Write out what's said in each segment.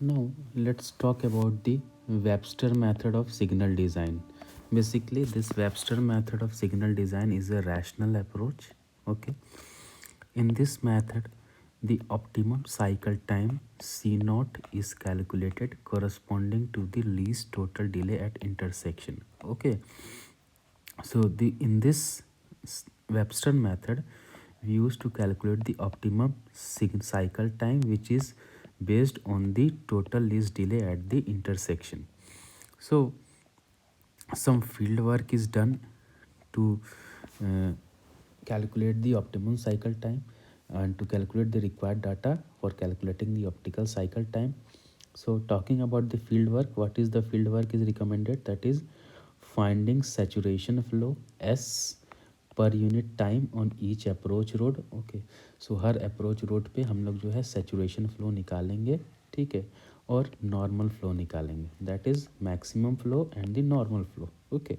Now let's talk about the Webster method of signal design. Basically, this Webster method of signal design is a rational approach. Okay. In this method, the optimum cycle time C naught is calculated corresponding to the least total delay at intersection. Okay. So the in this Webster method, we used to calculate the optimum cycle time, which is based on the total least delay at the intersection. So some field work is done to uh, calculate the optimum cycle time and to calculate the required data for calculating the optical cycle time. So talking about the field work, what is the field work is recommended? That is finding saturation flow S per unit time on each approach road. Okay, so her approach road पे हम लोग जो है saturation flow निकालेंगे. ठीक है, और normal flow निकालेंगे. That is maximum flow and the normal flow. Okay,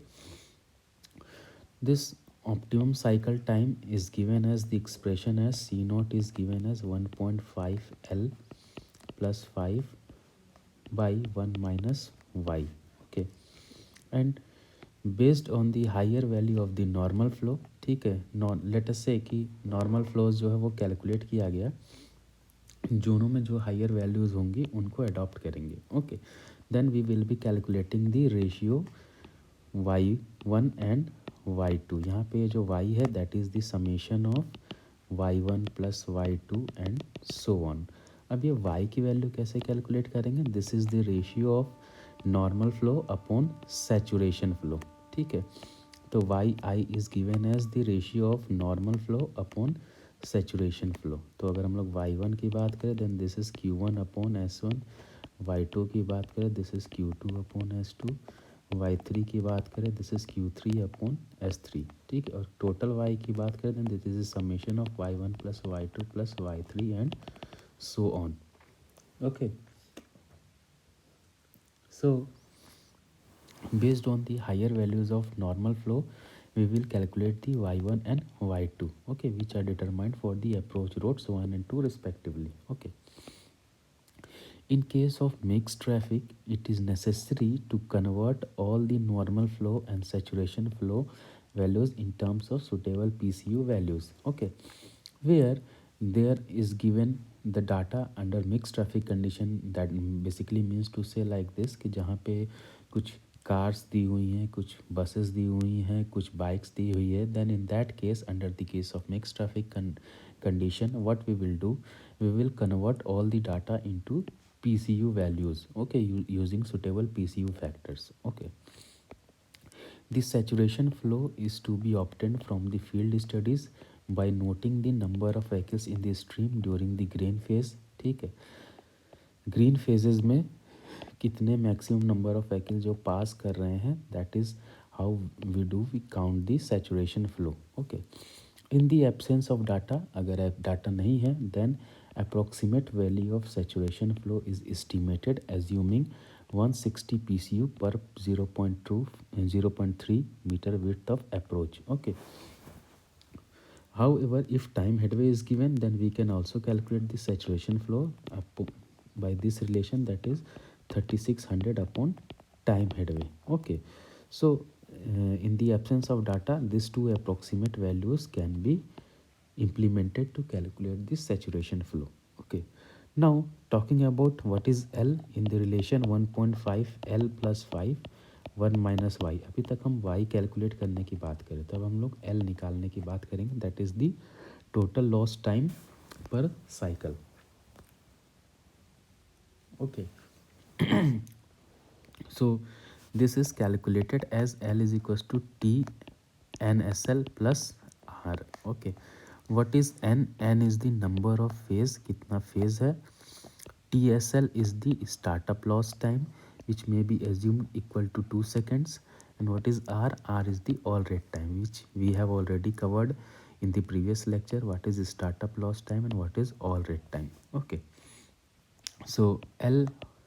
this optimum cycle time is given as the expression as C naught is given as 1.5 L plus 5 by 1 minus y. Okay, and based on the higher value of the normal flow. ठीक है, non let us से कि normal flows जो है वो calculate किया गया, दोनों में जो हायर वैल्यूज़ होंगी उनको अडॉप्ट करेंगे. Okay, then we will be calculating the ratio y1 and y2. यहाँ पे जो y है that is the summation of y1 plus y2 and so on. अब ये y की वैल्यू कैसे कैलकुलेट करेंगे? This is the ratio of normal flow upon saturation flow. ठीक है, तो y i is given as the ratio of normal flow upon saturation flow. तो अगर हम लोग y1 की बात करें then this is q1 upon s1. y2 की बात करें this is q2 upon s2. y3 की बात करें this is q3 upon s3. ठीक है, और टोटल y की बात करें then this is summation of y1 plus y2 plus y3 and so on. Okay, so based on the higher values of normal flow, we will calculate the y1 and y2, okay, which are determined for the approach roads 1 and 2 respectively. Okay, in case of mixed traffic, it is necessary to convert all the normal flow and saturation flow values in terms of suitable PCU values. Okay, where there is given the data under mixed traffic condition, that basically means to say like this कि जहाँ पे कुछ cars दी हुई हैं, कुछ buses दी हुई हैं, कुछ बाइक्स दी हुई है, then in that case under the case of mixed traffic condition, what we will do, we will convert all the data into PCU values. Okay, using suitable PCU factors. Okay, the saturation flow is to be obtained from the field studies by noting the number of vehicles in the stream during the green phase. ठीक है, green phases में कितने maximum number of vehicle जो पास कर रहे हैं, that is how we count the saturation flow. Okay, in the absence of data, अगर data नहीं है then approximate value of saturation flow is estimated assuming 160 PCU पर 0.3 meter width of approach. Okay, however, if time headway is given, then we can also calculate the saturation flow by this relation, that is 3600 upon time headway. Okay, so in the absence of data, these two approximate values can be implemented to calculate the saturation flow. Okay, now talking about what is L in the relation 1.5 L plus 5 1 minus y. अभी तक हम y calculate करने की बात करें, तब हम लोग l निकालने की बात करेंगे. That is the total loss time per cycle. Okay, so this is calculated as L is equals to T NSL plus R. Okay, what is N? N is the number of phase, कितना phase है. TSL is the startup loss time, which may be assumed equal to 2 seconds. And what is R? R is the all rate time, which we have already covered in the previous lecture. What is startup loss time and what is all rate time. Okay, so L,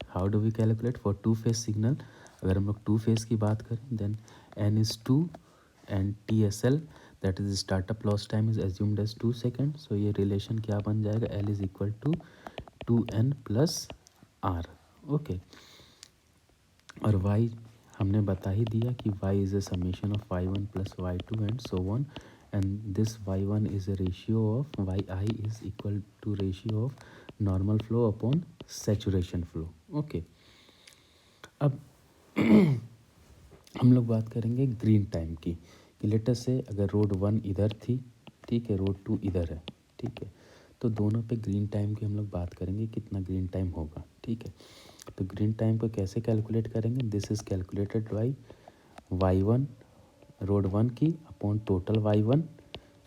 how do we calculate for two phase signal? अगर हम लोग two phase की बात करें then N is 2 and TSL, that is startup loss time, is assumed as 2 seconds. So ये relation क्या बन जाएगा? L is equal to 2N plus R. Okay. और y हमने बता ही दिया कि y is a summation of y1 plus y2 and so on, and this y1 is a ratio of yi is equal to ratio of normal flow upon saturation flow. Okay. अब हम लोग बात करेंगे ग्रीन टाइम की, कि letter से अगर road 1 इधर थी, ठीक है, रोड 2 इधर है, ठीक है, तो दोनों पे ग्रीन टाइम की हम लोग बात करेंगे कितना ग्रीन टाइम होगा, ठीक है। तो ग्रीन टाइम को कैसे कैलकुलेट करेंगे, this is calculated by y1 road 1 की upon total y1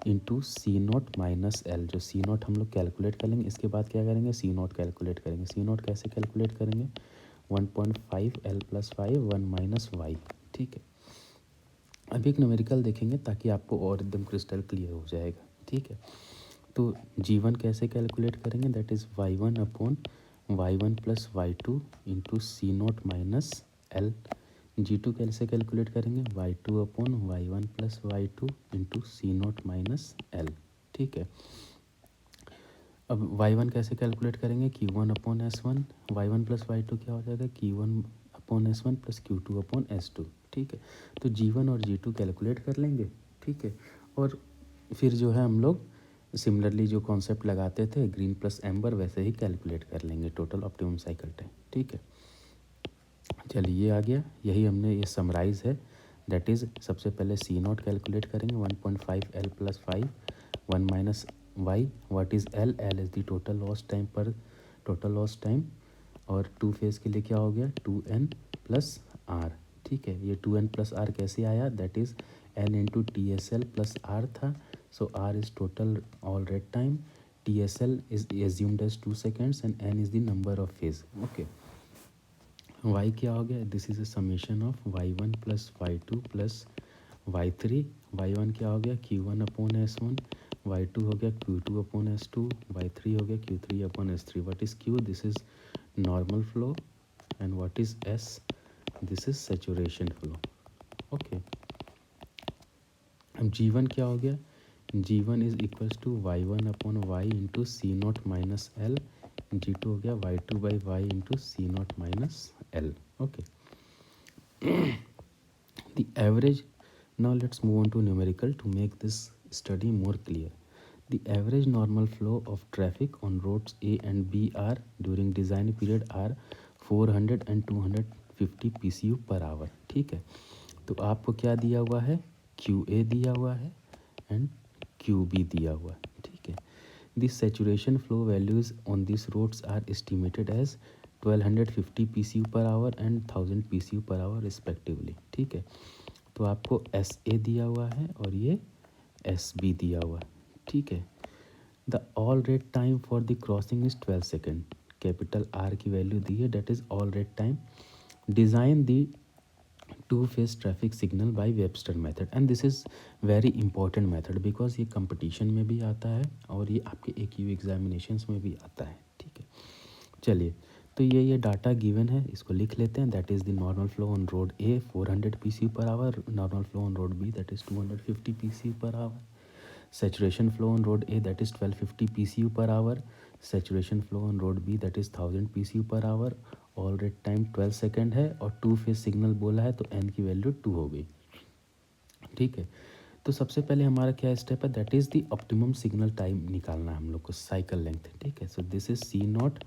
into C naught minus L. जो सी नोट हम लोग कैलकुलेट कर लेंगे, इसके बाद क्या करेंगे, सी नोट कैलकुलेट करेंगे। सी नोट कैसे कैलकुलेट करेंगे, 1.5 एल प्लस 5 1 माइनस वाई, ठीक है। अभी एक न्यूमेरिकल देखेंगे ताकि आपको और एकदम क्रिस्टल क्लियर हो जाएगा, ठीक है। तो g1 कैसे कैलकुलेट करेंगे, that is y1 upon y1 plus y2 into C naught minus L. g2 कैसे कैलकुलेट करेंगे, y2 upon y1 plus y2 into C naught minus L, ठीक है। अब y1 कैसे कैलकुलेट करेंगे, q1 upon s1, y1 plus y2 क्या हो जाएगा, q1 upon s1 plus q2 upon s2, ठीक है। तो g1 और g2 कैलकुलेट कर लेंगे, ठीक है। और फिर जो है हम लोग सिमिलरली जो कॉन्सेप्ट लगाते थे ग्रीन प्लस एम्बर, वैसे ही कैलकुलेट कर लेंगे टोटल ऑप्टिमम साइकिल टाइम, ठीक है। चलिए ये आ गया, यही हमने ये समराइज है। दैट इज़ सबसे पहले सी नॉट कैलकुलेट करेंगे, 1.5 L plus 5 1 minus y. What is L, L is the total loss time पर टोटल लॉस टाइम। और टू फेज़ के लिए क्या हो गया, 2n प्लस आर, ठीक है। ये 2n प्लस आर कैसे आया, that is n into T S L plus R था। So R is total all red time, T S L is assumed as 2 seconds and n is the number of phase, okay. y क्या हो गया, this is a summation of y1 plus y2 plus y3। y1 क्या हो गया, q1 upon s1, y2 हो गया q2 upon s2, y3 हो गया q3 upon s3। What is q, this is normal flow, and what is s, this is saturation flow, okay. अब g1 क्या हो गया, g1 is equals to y1 upon y into C naught minus L, g2 हो गया y2 by y into C naught minus L, okay. The average, now let's move on to numerical to make this study more clear. The average normal flow of traffic on roads A and B are during design period are 400 and 250 PCU per hour, ठीक है। तो आपको क्या दिया हुआ है, QA दिया हुआ है एंड QB दिया हुआ है, ठीक है। The saturation flow values on these roads are estimated as 1250 PCU per hour and 1000 PCU per hour respectively, ठीक है। तो आपको SA दिया हुआ है और ये SB दिया हुआ है, ठीक है। The all red time for the crossing is 12 second, capital R की वैल्यू दी है, that is all red time. Design the two phase traffic signal by Webster method, and this is very important method because ये competition में भी आता है और ये आपके AQ एग्जामिनेशंस में भी आता है, ठीक है। चलिए, तो ये डाटा गिवन है, इसको लिख लेते हैं। That is the normal flow on road A 400 PCU per hour, normal flow on road B that is 250 PCU per hour, saturation flow on road A that is 1250 PCU per hour, saturation flow on road B that is 1000 PCU per hour, all red time 12 second है और two phase signal बोला है तो n की value 2 हो गई, ठीक है। तो सबसे पहले हमारा क्या स्टेप है, that is the optimum signal time निकालना है हम लोग को, साइकिल लेंथ, ठीक है। So this is C naught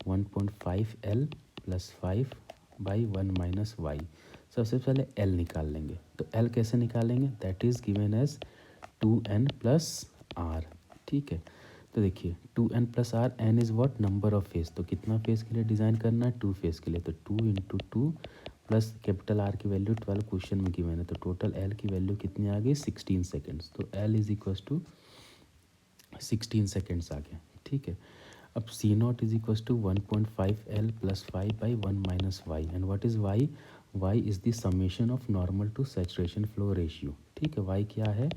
1.5 L plus 5 by 1 minus y. सबसे पहले एल निकाल लेंगे, तो एल कैसे निकालेंगे, that is given as 2n plus R, ठीक है। तो देखिए 2n plus R, N is what, number of phase. तो कितना फेज के लिए डिज़ाइन करना है, 2 फेज के लिए, तो 2 इंटू 2 प्लस कैपिटल आर की वैल्यू 12 क्वेश्चन में गिवन है, तो टोटल एल की वैल्यू कितनी आ गई, 16 सेकेंड्स। तो L is equals to 16 seconds आ गया, ठीक है। अब C naught is equals to 1.5 L plus 5 by 1 minus Y, and what is Y, Y is the summation of normal to saturation flow ratio, ठीक है। वाई क्या है,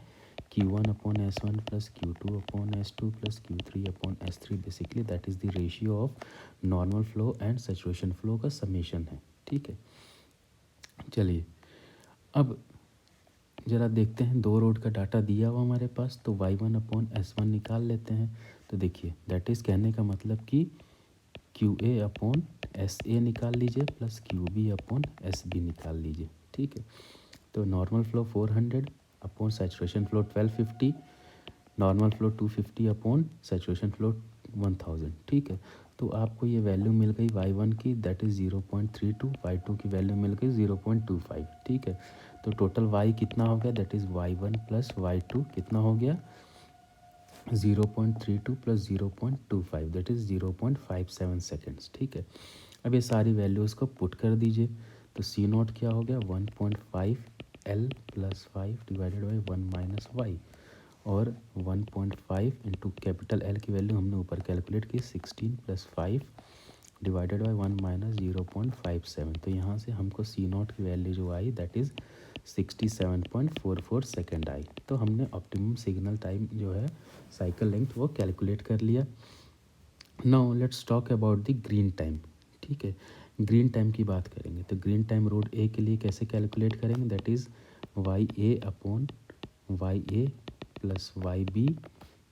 Q1 upon S1 plus Q2 upon S2 plus Q3 upon S3, basically that is the ratio of normal flow and saturation flow का summation है, ठीक है। चलिए, अब ज़रा देखते हैं, दो रोड का डाटा दिया हुआ हमारे पास, तो y1 अपॉन S1 निकाल लेते हैं। तो देखिए दैट इज़ कहने का मतलब कि QA अपॉन एस ए निकाल लीजिए plus Q B upon S B निकाल लीजिए, ठीक है। तो normal flow 400 upon saturation flow 1250, normal flow 250 upon saturation flow 1000, ठीक है। तो आपको ये वैल्यू मिल गई y1 की, दैट इज़ 0.32, y2 की वैल्यू मिल गई 0.25, ठीक है। तो टोटल y कितना हो गया, that is y1 plus y2 कितना हो गया 0.32 प्लस 0.25, दैट इज़ 0.57 सेकेंड्स, ठीक है। अब ये सारी वैल्यूज़ को पुट कर दीजिए। तो सी नॉट क्या हो गया 1.5 L plus 5 divided by 1 minus y, और 1.5 इंटू कैपिटल एल की वैल्यू हमने ऊपर कैलकुलेट की 16 प्लस 5 डिवाइडेड बाई 1 माइनस 0.57। तो यहाँ से हमको सी नॉट की वैल्यू जो आई दैट इज़ 67.44 सेकेंड आई। तो हमने ऑप्टिमम सिग्नल टाइम जो है साइकिल लेंथ वो कैलकुलेट कर लिया। Now let's talk about the green time, ठीक है। ग्रीन टाइम की बात करेंगे तो ग्रीन टाइम रोड ए के लिए कैसे कैलकुलेट करेंगे, that is y A upon y A plus y B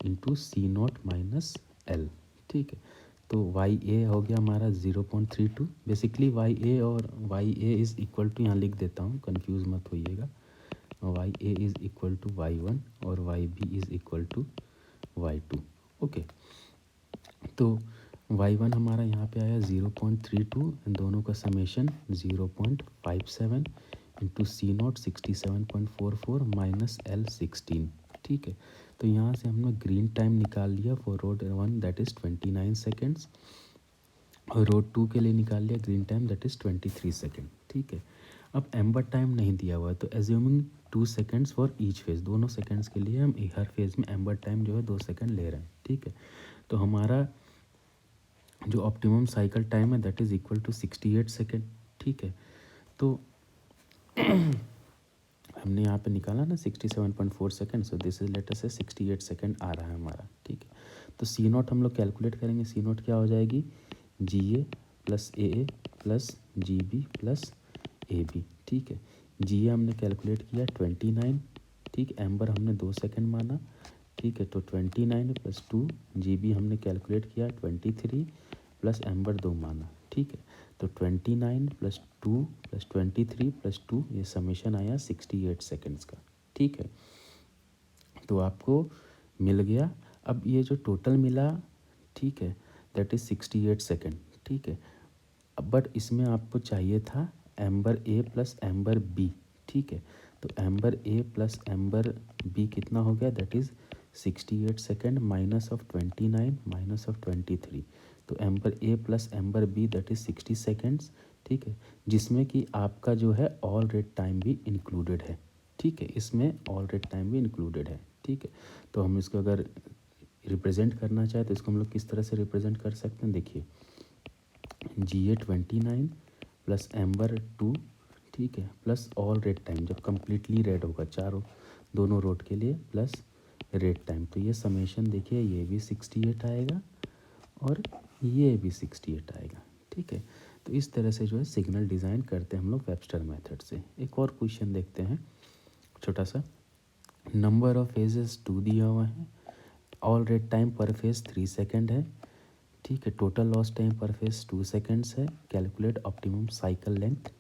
into C naught minus L, ठीक है। तो वाई ए हो गया हमारा 0.32, बेसिकली वाई ए और Y A is equal to, यहाँ लिख देता हूँ कन्फ्यूज़ मत होइएगा, Y A is equal to Y one और Y B is equal to Y two, okay. तो y1 हमारा यहाँ पे आया 0.32, दोनों का summation 0.57 into C naught 67.44 minus L 16, ठीक है। तो यहाँ से हमने ग्रीन टाइम निकाल लिया for road 1 that is 29 seconds, और रोड 2 के लिए निकाल लिया green time that is 23 second, ठीक है। अब एम्बर टाइम नहीं दिया हुआ है, तो assuming 2 seconds for each phase, दोनों सेकेंड्स के लिए हम हर फेज़ में एम्बर टाइम जो है 2 सेकेंड ले रहे हैं, ठीक है। तो हमारा जो ऑप्टिमम साइकिल टाइम है that is equal to 68 second, ठीक है। तो हमने यहाँ पे निकाला ना 67.4 second, so this is later से 68 सेकेंड आ रहा है हमारा, ठीक है। तो सी नॉट हम लोग कैलकुलेट करेंगे, सी नॉट क्या हो जाएगी G A plus A plus G B plus A B, ठीक है। जी ए हमने कैलकुलेट किया 29, ठीक, एम्बर हमने 2 सेकेंड माना, ठीक है। तो 29 प्लस 2, जी बी हमने कैलकुलेट किया 23 प्लस एम्बर 2 माना, ठीक है। तो 29 प्लस 2 प्लस 23 प्लस 2, ये समेशन आया 68 सेकेंड्स का, ठीक है। तो आपको मिल गया। अब ये जो टोटल मिला, ठीक है, दैट इज़ 68 सेकेंड, ठीक है। अब बट इसमें आपको चाहिए था amber A plus amber B, ठीक है। तो amber A plus amber B कितना हो गया, that is 68 second minus of 29 minus of 23। तो amber A plus amber B that is 60 seconds, ठीक है, जिसमें कि आपका जो है ऑल रेड टाइम भी इंक्लूडेड है, ठीक है। इसमें ऑल रेड टाइम भी इंक्लूडेड है, ठीक है। तो हम इसको अगर रिप्रेजेंट करना चाहे तो इसको हम लोग किस तरह से रिप्रेजेंट कर सकते हैं, देखिए जी ए 29 प्लस एम्बर 2, ठीक है, प्लस ऑल रेड टाइम जब कम्प्लीटली रेड होगा चारों दोनों रोड के लिए प्लस रेड टाइम, तो ये समेशन देखिए ये भी 68 आएगा और ये भी 68 आएगा, ठीक है। तो इस तरह से जो है सिग्नल डिज़ाइन करते हैं हम लोग वेबस्टर मेथड से। एक और क्वेश्चन देखते हैं छोटा सा। नंबर ऑफ फेजेस 2 दिया हुआ है, all red time per phase 3 second है, ठीक है। Total loss time per phase 2 seconds है। Calculate optimum cycle length.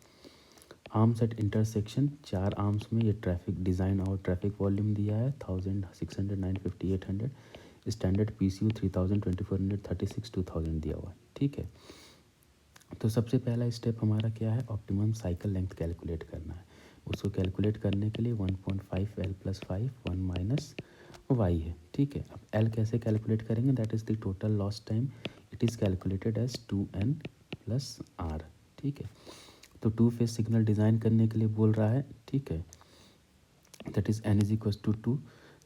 Arms at intersection, 4 arms में ये ट्रैफिक डिज़ाइन और ट्रैफिक वॉल्यूम दिया है 1600, 950, 800। स्टैंडर्ड PCU 3000, 2400, 36, 2000 दिया हुआ है, ठीक है। तो सबसे पहला स्टेप हमारा क्या है, ऑप्टिमम साइकिल लेंथ कैलकुलेट करना है। उसको कैलकुलेट करने के लिए 1.5 एल प्लस 5 1 माइनस वाई है, ठीक है। अब एल कैसे कैलकुलेट करेंगे, that is the total loss time, it is calculated as 2n plus R, ठीक है। तो 2 फेज सिग्नल डिज़ाइन करने के लिए बोल रहा है, ठीक है, that is n is equal to 2,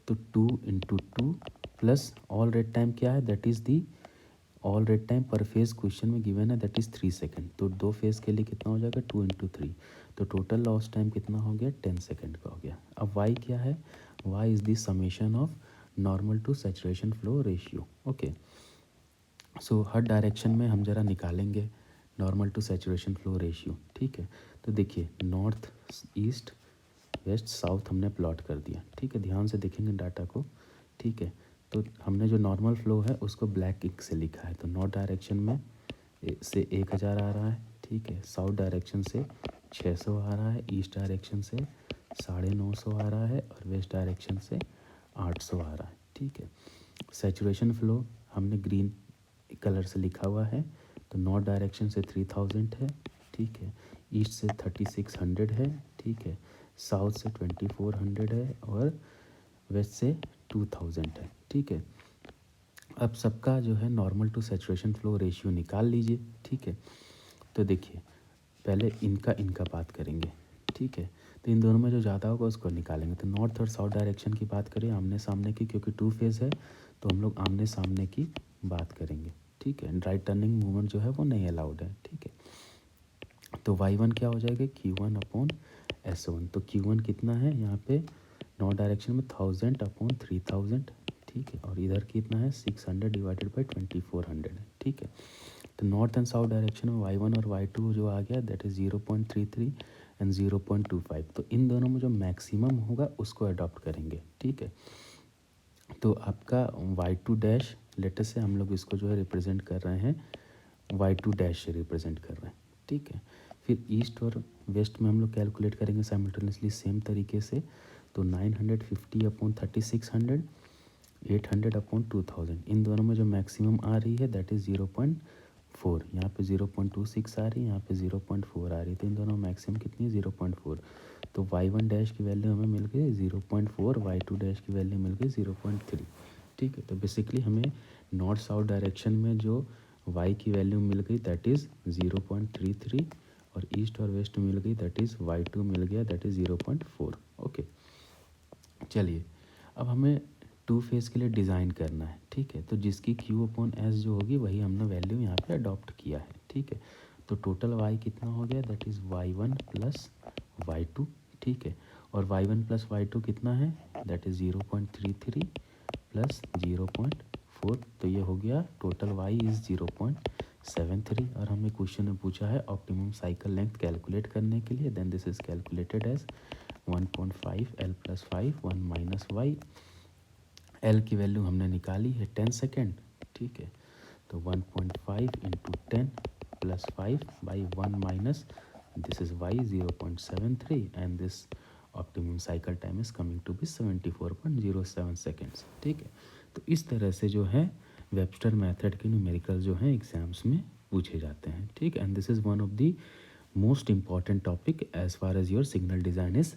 तो 2 into 2 plus all red time क्या है, that is the all red time per phase question में गिवन है दैट इज़ 3 सेकेंड, तो 2 फेज के लिए कितना हो जाएगा 2 इंटू 3, तो टोटल लॉस टाइम कितना हो गया 10 सेकेंड का हो गया। अब वाई क्या है, y is the summation of normal to saturation flow ratio, okay. So हर डायरेक्शन में हम ज़रा निकालेंगे normal to saturation flow ratio, ठीक है। तो देखिए नॉर्थ ईस्ट वेस्ट साउथ हमने प्लॉट कर दिया, ठीक है, ध्यान से देखेंगे डाटा को, ठीक है। तो हमने जो नॉर्मल फ्लो है उसको ब्लैक इंक से लिखा है, तो नॉर्थ डायरेक्शन में से 1000 आ रहा है, ठीक है। साउथ डायरेक्शन से 600 आ रहा है, ईस्ट डायरेक्शन से 950 आ रहा है और वेस्ट डायरेक्शन से 800 आ रहा है, ठीक है। सैचुरेशन फ्लो हमने ग्रीन कलर से लिखा हुआ है, तो नॉर्थ डायरेक्शन से 3000 है, ठीक है। ईस्ट से 3600 है, ठीक है। साउथ से 2400 है और वेस्ट से 2000 है, ठीक है। अब सबका जो है normal to saturation flow ratio निकाल लीजिए, ठीक है। तो देखिए पहले इनका बात करेंगे, ठीक है। तो इन दोनों में जो ज़्यादा होगा उसको निकालेंगे। तो नॉर्थ और साउथ डायरेक्शन की बात करें आमने सामने की, क्योंकि 2 फेज़ है तो हम लोग आमने सामने की बात करेंगे, ठीक है। राइट टर्निंग मूवमेंट जो है वो नहीं अलाउड है, ठीक है। तो y1 क्या हो जाएगा, Q1/S1। तो Q1 कितना है यहाँ पे नॉर्थ डायरेक्शन में 1000/3000, ठीक है। और इधर कितना है 600 डिवाइडेड बाई 2400 है, ठीक है। तो नॉर्थ एंड साउथ डायरेक्शन में y1 और y2 जो आ गया दैट इज़ 0.33 एंड 0.25। तो इन दोनों में जो मैक्सिमम होगा उसको अडॉप्ट करेंगे, ठीक है। तो आपका y2 डैश लेटर से हम लोग इसको जो है रिप्रेजेंट कर रहे हैं, y2 डैश से रिप्रेजेंट कर रहे हैं, ठीक है। फिर ईस्ट और वेस्ट में हम लोग कैलकुलेट करेंगे साइमल्टेनियसली सेम तरीके से। तो 950/3600, 800/2000, इन दोनों में जो मैक्सिमम आ रही है दैट इज़ 0.4। यहाँ पे 0.26 आ रही है, यहाँ पे 0.4 आ रही है, तो इन दोनों मैक्सिमम कितनी है 0.4। तो y1 डैश की वैल्यू हमें मिल गई 0.4, y2 डैश की वैल्यू मिल गई 0.3, ठीक है। तो बेसिकली हमें नॉर्थ साउथ डायरेक्शन में जो y की वैल्यू मिल गई दैट इज़ 0.33 और ईस्ट और वेस्ट मिल गई दैट इज़ y2 मिल गया दैट इज़ 0.4, ओके। चलिए अब हमें 2 फेज़ के लिए डिज़ाइन करना है, ठीक है। तो जिसकी Q/S जो होगी वही हमने वैल्यू यहाँ पे अडॉप्ट किया है, ठीक है। तो टोटल y कितना हो गया that is y1 plus y2, ठीक है। और y1 प्लस y2 कितना है दैट इज़ 0.33 प्लस 0.4, तो ये हो गया टोटल y इज़ 0.73। और हमें क्वेश्चन में पूछा है ऑप्टिमम साइकिल लेंथ कैलकुलेट करने के लिए, then this is calculated as 1.5 L + 5 1 minus y. L की वैल्यू हमने निकाली है 10 सेकेंड, ठीक है। तो 1.5 into 10 plus 5 by 1 minus this is y 0.73 and this optimum cycle time is coming to be 74.07 seconds, ठीक है। तो इस तरह से जो है वेबस्टर मेथड के न्यूमेरिकल जो हैं एग्जाम्स में पूछे जाते हैं, ठीक। And this is one of the most important topic as far as your signal design is